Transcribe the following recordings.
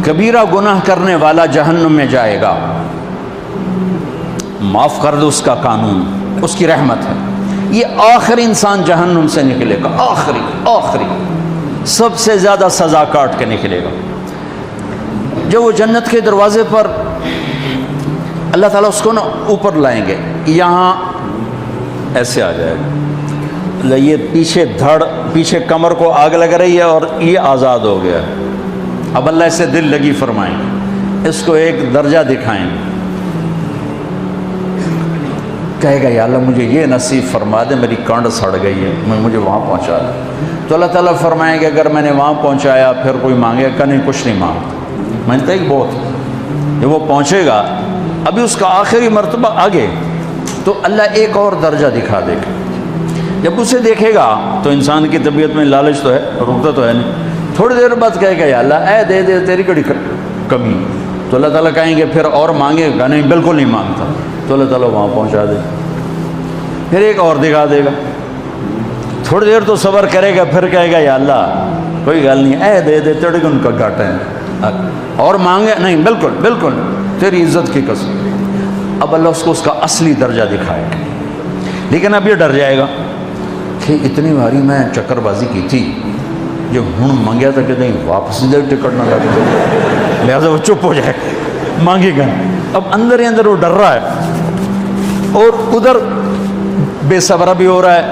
کبیرہ گناہ کرنے والا جہنم میں جائے گا، معاف کر دو اس کا قانون، اس کی رحمت ہے، یہ آخری انسان جہنم سے نکلے گا، آخری سب سے زیادہ سزا کاٹ کے نکلے گا۔ جب وہ جنت کے دروازے پر اللہ تعالیٰ اس کو نا اوپر لائیں گے، یہاں ایسے آ جائے گا، یہ پیچھے کمر کو آگ لگ رہی ہے اور یہ آزاد ہو گیا ہے۔ اب اللہ اسے دل لگی فرمائیں گے، اس کو ایک درجہ دکھائیں گے، کہے گا یا اللہ مجھے یہ نصیب فرما دے، میری کانڈ سڑ گئی ہے، مجھے وہاں پہنچا دے۔ تو اللہ تعالیٰ فرمائیں گے اگر میں نے وہاں پہنچایا پھر کوئی مانگے گا نہیں، کچھ نہیں مانگتا، میں نے کہا بہت، جب وہ پہنچے گا ابھی اس کا آخری مرتبہ آگے، تو اللہ ایک اور درجہ دکھا دے گا۔ جب اسے دیکھے گا تو انسان کی طبیعت میں لالچ تو ہے، رکتا تو ہے نہیں، تھوڑی دیر بعد کہے گا یا اللہ اے دے دے، تیری کڑی کمی، تو اللہ تعالیٰ کہیں گے پھر اور مانگے گا نہیں، بالکل نہیں مانگتا، تو اللہ تعالیٰ وہاں پہنچا دے، پھر ایک اور دکھا دے گا، تھوڑی دیر تو صبر کرے گا، پھر کہے گا یا اللہ کوئی گل نہیں، اے دے دے، تیرے کو ان کا گھاٹا ہے، اور مانگے نہیں، بالکل تیری عزت کی قسم۔ اب اللہ اس کو اس کا اصلی درجہ دکھائے گا، لیکن اب یہ ڈر جائے گا کہ اتنی باری میں چکر بازی کی تھی، جو ہوں مانگیا تھا کہ نہیں واپس دے ٹکٹ نہ لگے، لہٰذا وہ چپ ہو جائے، مانگے گا۔ اب اندر ہی اندر وہ ڈر رہا ہے، اور ادھر بے صبرا بھی ہو رہا ہے،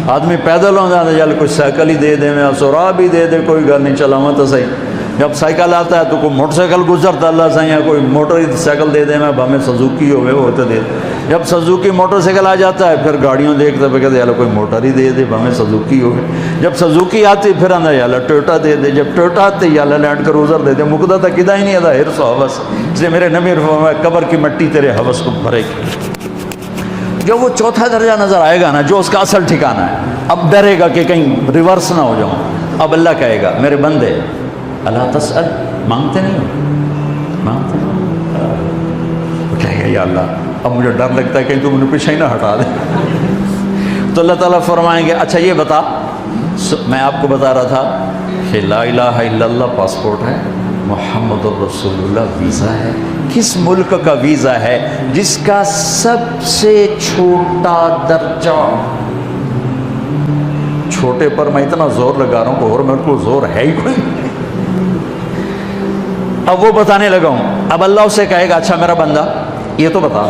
آدمی پیدل ہو جاتا ہے، چل کوئی سائیکل ہی دے دے، میں سورا بھی دے دے، کوئی گل نہیں، چلاواں تو صحیح۔ جب سائیکل آتا ہے تو کوئی موٹر سائیکل گزرتا اللہ سے، یا کوئی موٹر سائیکل دے دے، میں ہمیں سزوکی ہوئے وہ تو دے دے۔ جب سزوکی موٹر سائیکل آ جاتا ہے پھر گاڑیوں دیکھتے پہ کہتے ہیں کوئی موٹر ہی دے دے، ہمیں سزوکی ہوئے۔ جب سزوکی آتی پھر اندر یا ٹویوٹا دے دے، جب ٹویوٹا آتے یا لینڈ کروزر دے دے، مقدہ تھا کدا ہی نہیں آتا ہرس و حوث، اس لیے میرے نبی فرمایا قبر کی مٹی تیرے حوث کو بھرے گی۔ جو وہ چوتھا درجہ نظر آئے گا نا، جو اس کا اصل ٹھکانہ ہے، اب ڈرے گا کہ کہیں ریورس نہ ہو جاؤں۔ اب اللہ کہے گا میرے بندے اللہ تسأل، مانگتے نہیں ہو، مانگتے نہیں، وہ کہے گا یا اللہ اب مجھے ڈر لگتا ہے کہیں تو مجھے پیچھے ہی نہ ہٹا دے۔ تو اللہ تعالیٰ فرمائیں گے اچھا یہ بتا، میں آپ کو بتا رہا تھا کہ لا الہ الا اللہ پاسپورٹ ہے، محمد الرسول اللہ ویزا ہے، کس ملک کا ویزا ہے جس کا سب سے چھوٹا درجہ، چھوٹے پر میں اتنا زور لگا رہا ہوں اور میرے کو زور ہے ہی کوئی، اب وہ بتانے لگا ہوں۔ اب اللہ اسے کہے گا اچھا میرا بندہ یہ تو بتا،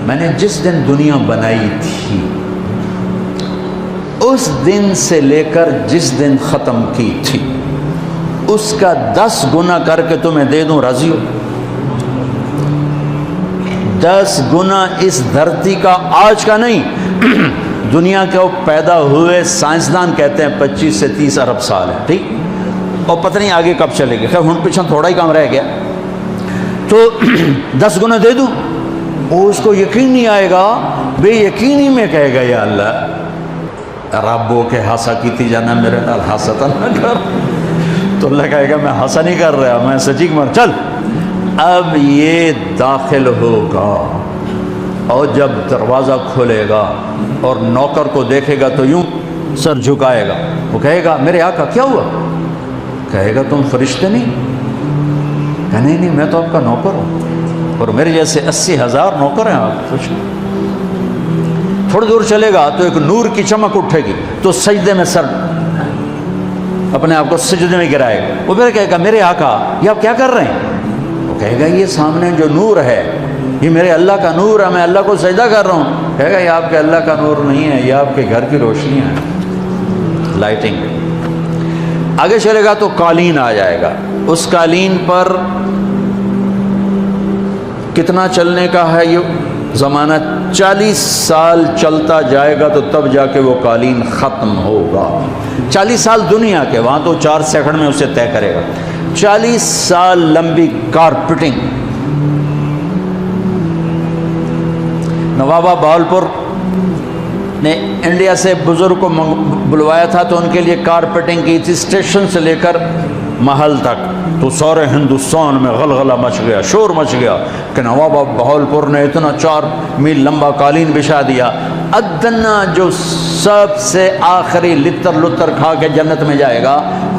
میں نے جس دن دنیا بنائی تھی اس دن سے لے کر جس دن ختم کی تھی اس کا 10 گنا کر کے تمہیں دے دوں، راضی ہو؟ 10 گنا اس دھرتی کا، آج کا نہیں، دنیا کے وہ پیدا ہوئے سائنسدان کہتے ہیں 25 سے 30 ارب سال ہے، ٹھیک، اور پتہ نہیں آگے کب چلے گا، خیر ہن پیچھے تھوڑا ہی کام رہ گیا، تو 10 گنا دے دوں؟ وہ اس کو یقین نہیں آئے گا، بے یقینی میں کہے گا یا اللہ ربو کے ہاسا کیتی جانا میرے نال ہاسا نہ کر، تو اللہ کہے گا میں ہاسا نہیں کر رہا، میں سچی مر، چل اب یہ داخل ہوگا، اور جب دروازہ کھولے گا اور نوکر کو دیکھے گا تو یوں سر جھکائے گا، وہ کہے گا میرے آقا کیا ہوا؟ کہے گا تم فرشتے نہیں؟ کہ نہیں میں تو آپ کا نوکر ہوں، اور میرے جیسے 80,000 نوکر ہیں آپ، کچھ تھوڑی دور چلے گا تو ایک نور کی چمک اٹھے گی، تو سجدے میں سر اپنے آپ کو سجدے میں گرائے گا، وہ پھر کہے گا میرے آقا یہ آپ کیا کر رہے ہیں؟ وہ کہے گا یہ سامنے جو نور ہے یہ میرے اللہ کا نور ہے، میں اللہ کو سجدہ کر رہا ہوں۔ کہے گا یہ آپ کے اللہ کا نور نہیں ہے، یہ آپ کے گھر کی روشنی ہے، لائٹنگ۔ آگے چلے گا تو قالین آ جائے گا، اس قالین پر کتنا چلنے کا ہے یہ زمانہ، 40 سال چلتا جائے گا تو تب جا کے وہ قالین ختم ہوگا۔ 40 سال دنیا کے، وہاں تو 4 سیکنڈ میں اسے طے کرے گا۔ 40 سال لمبی کارپیٹنگ۔ نوابہ بہاولپور نے انڈیا سے بزرگ کو بلوایا تھا تو ان کے لیے کارپیٹنگ کی تھی، اسٹیشن سے لے کر محل تک، تو سارے ہندوستان میں غلغلہ مچ گیا، شور مچ گیا کہ نواب بہاولپور نے اتنا 4 میل لمبا قالین بچھا دیا۔ ادنا جو سب سے آخری لتر لتر کھا کے جنت میں جائے گا،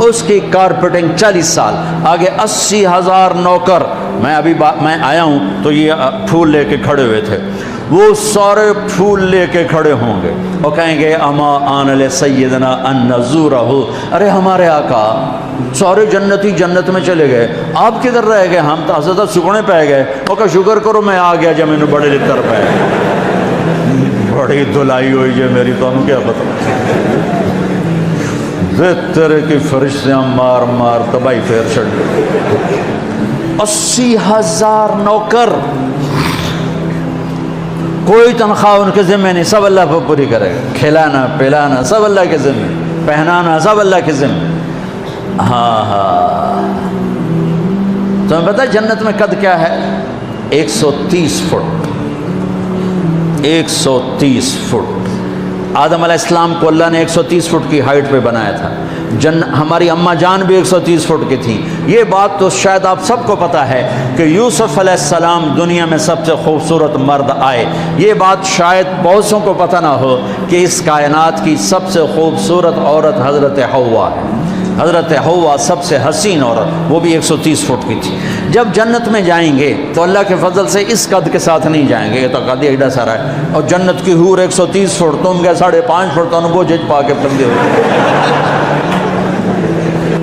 اس کی کارپیٹنگ 40 سال، آگے 80,000 نوکر، میں آیا ہوں تو یہ پھول لے کے کھڑے ہوئے تھے، وہ سارے پھول لے کے کھڑے ہوں گے اور کہیں گے اما آن لسیدنا ان نزورہ، ارے ہمارے آقا سارے جنتی جنت میں چلے گئے، آپ کدھر رہ گئے؟ ہم تو حضرت سکڑے پہ گئے، وہ کہ شکر کرو میں آ گیا جب انہوں بڑے لتر پہ بڑی دلائی ہوئی جو میری، تو ہم کیا پتہ طرح کی فرشتیاں مار مار تباہی پھیر چھڑ گئے، 80,000 نوکر، کوئی تنخواہ ان کے ذمہ نہیں، سب اللہ پر پوری کرے گا، کھلانا پلانا سب اللہ کے ذمہ، پہنانا سب اللہ کے ذمہ۔ ہاں تمہیں پتہ جنت میں قد کیا ہے؟ 130 فٹ، 130 فٹ۔ آدم علیہ السلام کو اللہ نے 130 فٹ کی ہائٹ پہ بنایا تھا، ہماری اماں جان بھی 130 فٹ کی تھی۔ یہ بات تو شاید آپ سب کو پتہ ہے کہ یوسف علیہ السلام دنیا میں سب سے خوبصورت مرد آئے، یہ بات شاید بہت سوں کو پتہ نہ ہو کہ اس کائنات کی سب سے خوبصورت عورت حضرت حوا ہے، حضرت حوا سب سے حسین عورت، وہ بھی 130 فٹ کی تھی۔ جب جنت میں جائیں گے تو اللہ کے فضل سے اس قد کے ساتھ نہیں جائیں گے، یہ تو قد ایڈا سارا ہے، اور جنت کی حور 130 فٹ، تم گئے 5.5 فٹ، تو وہ جج پا کے پندے ہو۔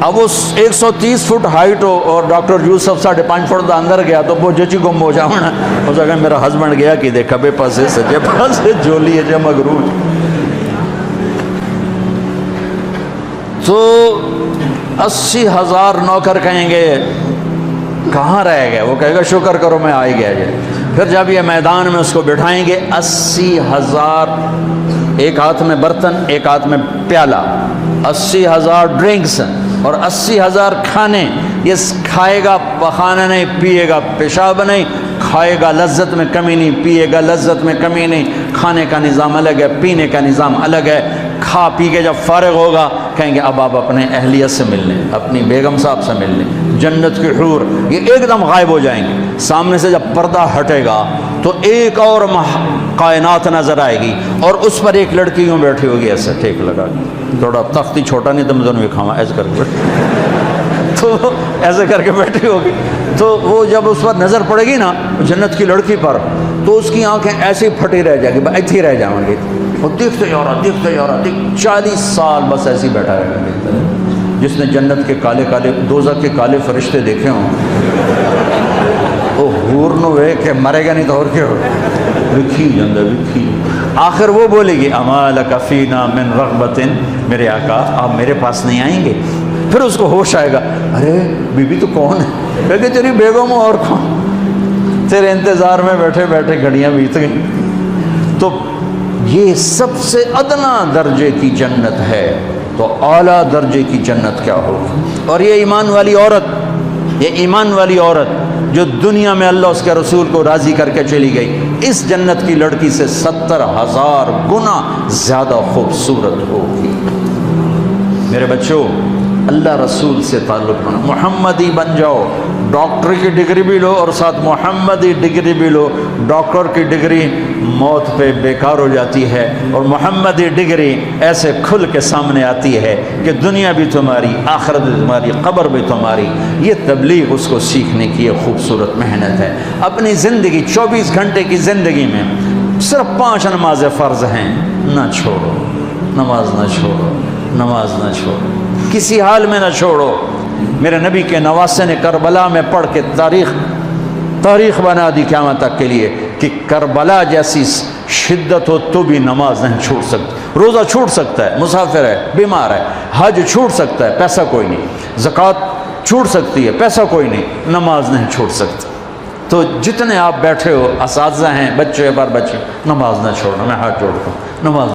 اب اس 130 فٹ ہائٹ ہو اور ڈاکٹر یوسف 5.5 فٹ دا اندر گیا تو وہ جچی گم ہو جاؤں نا، اس جگہ میرا ہسبینڈ گیا کہ دیکھا بے پاسے سجے پاسے جولی ہے جے مغرور۔ تو 80,000 نوکر کہیں گے کہاں رہ گئے؟ وہ کہے گا شکر کرو میں آ ہی گیا جائے۔ پھر جب یہ میدان میں اس کو بٹھائیں گے، 80,000، ایک ہاتھ میں برتن ایک ہاتھ میں پیالہ، 80,000 ڈرنکس اور 80,000 کھانے، یہ کھائے گا پخانا نہیں، پیے گا پیشاب نہیں، کھائے گا لذت میں کمی نہیں، پیے گا لذت میں کمی نہیں، کھانے کا نظام الگ ہے، پینے کا نظام الگ ہے۔ کھا پی کے جب فارغ ہوگا کہیں گے اب آپ اپنے اہلیت سے مل لیں، اپنی بیگم صاحب سے مل لیں۔ جنت کی حور یہ ایک دم غائب ہو جائیں گے، سامنے سے جب پردہ ہٹے گا تو ایک اور کائنات نظر آئے گی، اور اس پر ایک لڑکی یوں بیٹھی ہوگی ایسے ٹھیک لگا، تھوڑا تختی چھوٹا نہیں تو میں دونوں بھی کھاواں ایسے کر کے بیٹھی، تو ایسے کر کے بیٹھی ہوگی، تو وہ جب اس پر نظر پڑے گی نا جنت کی لڑکی پر، تو اس کی آنکھیں ایسی پھٹی رہ جائیں گی، ایتھی ہی رہ جائیں گی، وہ دیکھتے جا رہا 40 سال بس ایسے ہی بیٹھا رہے گا۔ جس نے جنت کے کالے کالے دوزخ کے کالے فرشتے دیکھے ہوں وہ حور نو وے کہ مرے گا نہیں تو اور کیا ہو، وکھی جندہ وکھی۔ آخر وہ بولے گی اما لک فینا من رغبت، میرے آقا آپ میرے پاس نہیں آئیں گے؟ پھر اس کو ہوش آئے گا، ارے بی بی تو کون ہے؟ کہے کہ تیری بیگم اور کون، تیرے انتظار میں بیٹھے بیٹھے گھڑیاں بیت گئیں۔ تو یہ سب سے ادنا درجے کی جنت ہے، تو اعلیٰ درجے کی جنت کیا ہوگی؟ اور یہ ایمان والی عورت، یہ ایمان والی عورت جو دنیا میں اللہ اس کے رسول کو راضی کر کے چلی گئی، اس جنت کی لڑکی سے 70,000 گنا زیادہ خوبصورت ہوگی۔ میرے بچوں، اللہ رسول سے تعلق بنا، محمدی بن جاؤ، ڈاکٹر کی ڈگری بھی لو اور ساتھ محمدی ڈگری بھی لو۔ ڈاکٹر کی ڈگری موت پہ بیکار ہو جاتی ہے، اور محمدی ڈگری ایسے کھل کے سامنے آتی ہے کہ دنیا بھی تمہاری، آخرت بھی تمہاری، قبر بھی تمہاری۔ یہ تبلیغ اس کو سیکھنے کی ایک خوبصورت محنت ہے۔ اپنی زندگی 24 گھنٹے کی زندگی میں صرف 5 نمازیں فرض ہیں، نہ چھوڑو، نماز نہ چھوڑو، نماز نہ چھوڑو، کسی حال میں نہ چھوڑو۔ میرے نبی کے نواسے نے کربلا میں پڑھ کے تاریخ بنا دی قیامت تک کے لیے کہ کربلا جیسی شدت ہو تو بھی نماز نہیں چھوٹ سکتی۔ روزہ چھوٹ سکتا ہے، مسافر ہے، بیمار ہے، حج چھوٹ سکتا ہے، پیسہ کوئی نہیں، زکوٰۃ چھوٹ سکتی ہے، پیسہ کوئی نہیں، نماز نہیں چھوٹ سکتی۔ تو جتنے آپ بیٹھے ہو، اساتذہ ہیں، بچے پر بچے، نماز نہ چھوڑنا، میں ہاتھ جوڑتا ہوں، نماز